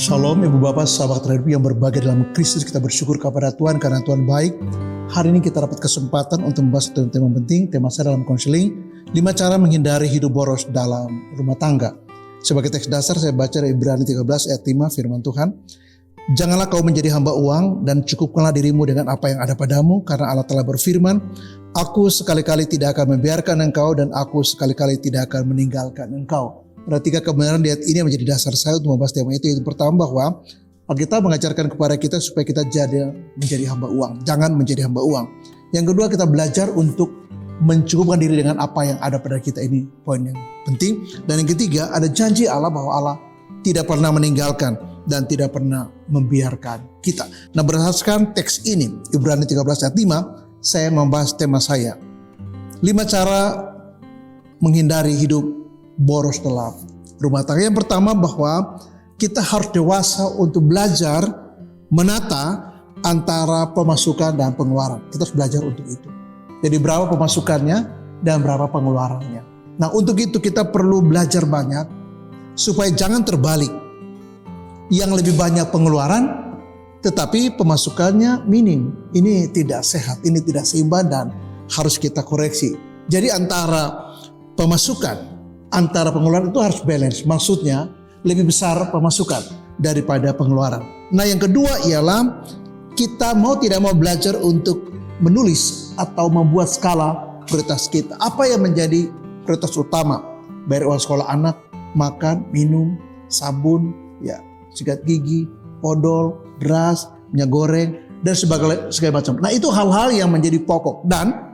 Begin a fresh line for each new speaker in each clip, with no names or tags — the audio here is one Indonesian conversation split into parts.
Shalom Ibu Bapak, sahabat terhadap yang berbahagia dalam Kristus. Kita bersyukur kepada Tuhan karena Tuhan baik. Hari ini kita dapat kesempatan untuk membahas tema penting. Tema saya dalam konseling 5 cara menghindari hidup boros dalam rumah tangga. Sebagai teks dasar saya baca dari Ibrani 13 ayat 5 firman Tuhan. Janganlah kau menjadi hamba uang dan cukupkanlah dirimu dengan apa yang ada padamu, karena Allah telah berfirman, Aku sekali-kali tidak akan membiarkan engkau dan aku sekali-kali tidak akan meninggalkan engkau. Ada 3 kebenaran di ayat ini yang menjadi dasar saya untuk membahas tema itu. Yang pertama bahwa Alkitab mengajarkan kepada kita supaya kita menjadi hamba uang. Jangan menjadi hamba uang. Yang kedua, kita belajar untuk mencukupkan diri dengan apa yang ada pada kita. Ini poin yang penting. Dan yang ketiga, ada janji Allah bahwa Allah tidak pernah meninggalkan dan tidak pernah membiarkan kita. Nah, berdasarkan teks ini, Ibrani 13 ayat 5, saya membahas tema saya. 5 cara menghindari hidup boros dalam rumah tangga. Yang pertama bahwa kita harus dewasa untuk belajar menata antara pemasukan dan pengeluaran. Kita harus belajar untuk itu. Jadi berapa pemasukannya dan berapa pengeluarannya. Nah, untuk itu kita perlu belajar banyak supaya jangan terbalik. Yang lebih banyak pengeluaran tetapi pemasukannya minim. Ini tidak sehat, ini tidak seimbang dan harus kita koreksi. Jadi antara pemasukan antara pengeluaran itu harus balance. Maksudnya lebih besar pemasukan daripada pengeluaran. Nah, yang kedua ialah kita mau tidak mau belajar untuk menulis atau membuat skala prioritas kita. Apa yang menjadi prioritas utama? Bayar uang sekolah anak, makan, minum, sabun, sikat gigi, odol, beras, minyak goreng, dan segala macam. Nah, itu hal-hal yang menjadi pokok. Dan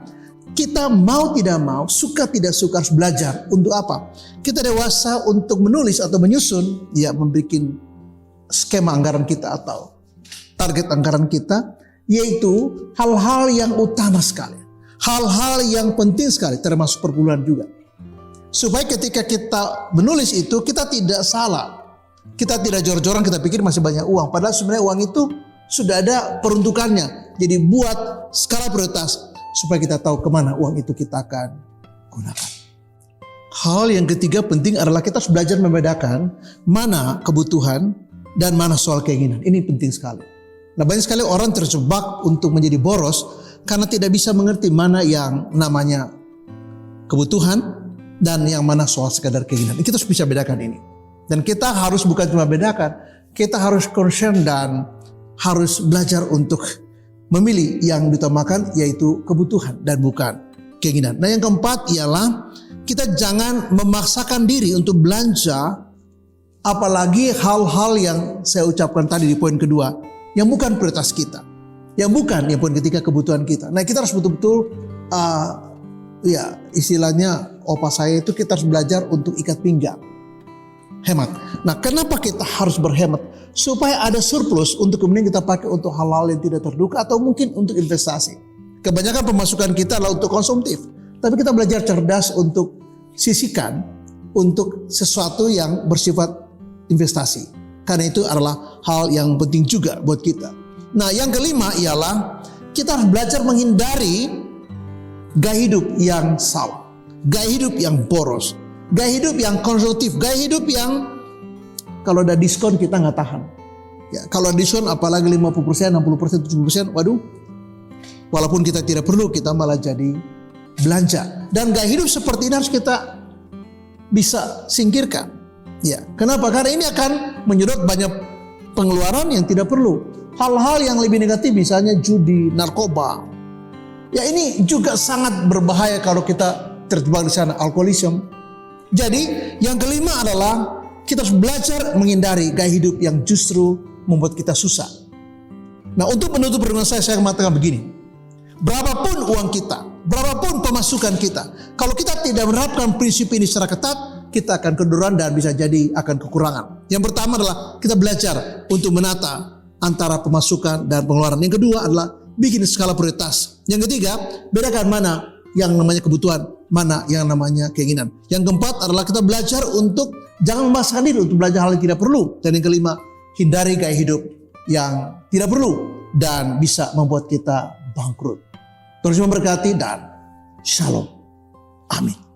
kita mau tidak mau, suka tidak suka harus belajar. Untuk apa? Kita dewasa untuk menulis atau menyusun, membuat skema anggaran kita atau target anggaran kita, yaitu hal-hal yang utama sekali. Hal-hal yang penting sekali, termasuk per bulan juga. Supaya ketika kita menulis itu, kita tidak salah. Kita tidak jor-joran, kita pikir masih banyak uang. Padahal sebenarnya uang itu sudah ada peruntukannya. Jadi buat skala prioritas, supaya kita tahu kemana uang itu kita akan gunakan. Hal yang ketiga penting adalah kita harus belajar membedakan mana kebutuhan dan mana soal keinginan. Ini penting sekali. Nah, banyak sekali orang terjebak untuk menjadi boros karena tidak bisa mengerti mana yang namanya kebutuhan dan yang mana soal sekadar keinginan. Kita harus bisa bedakan ini. Dan kita harus bukan cuma bedakan, kita harus concern dan harus belajar untuk memilih yang diutamakan, yaitu kebutuhan dan bukan keinginan. Nah, yang keempat ialah kita jangan memaksakan diri untuk belanja, apalagi hal-hal yang saya ucapkan tadi di poin kedua, yang bukan prioritas kita, yang bukan yang poin ketiga kebutuhan kita. Nah, kita harus betul-betul istilahnya opa saya itu kita harus belajar untuk ikat pinggang, hemat. Nah, kenapa kita harus berhemat? Supaya ada surplus untuk kemudian kita pakai untuk hal-hal yang tidak terduga atau mungkin untuk investasi. Kebanyakan pemasukan kita adalah untuk konsumtif. Tapi kita belajar cerdas untuk sisihkan untuk sesuatu yang bersifat investasi. Karena itu adalah hal yang penting juga buat kita. Nah, yang kelima ialah kita harus belajar menghindari gaya hidup yang salah. Gaya hidup yang boros. Gaya hidup yang konsumtif. Gaya hidup yang kalau ada diskon kita nggak tahan. Kalau diskon apalagi 50%, 60%, 70%, waduh. Walaupun kita tidak perlu, kita malah jadi belanja. Dan gaya hidup seperti ini harus kita bisa singkirkan. Kenapa? Karena ini akan menyedot banyak pengeluaran yang tidak perlu. Hal-hal yang lebih negatif misalnya judi, narkoba. Ini juga sangat berbahaya kalau kita terjebak di sana, alkoholisme. Jadi yang kelima adalah kita harus belajar menghindari gaya hidup yang justru membuat kita susah. Nah, untuk menutup pertemuan saya mengatakan begini. Berapapun uang kita, berapapun pemasukan kita, kalau kita tidak menerapkan prinsip ini secara ketat, kita akan kedodoran dan bisa jadi akan kekurangan. Yang pertama adalah kita belajar untuk menata antara pemasukan dan pengeluaran. Yang kedua adalah bikin skala prioritas. Yang ketiga, bedakan mana yang namanya kebutuhan, mana yang namanya keinginan. Yang keempat adalah kita belajar untuk jangan memaksakan diri untuk belajar hal yang tidak perlu. Dan yang kelima, hindari gaya hidup yang tidak perlu dan bisa membuat kita bangkrut. Terus memberkati dan shalom. Amin.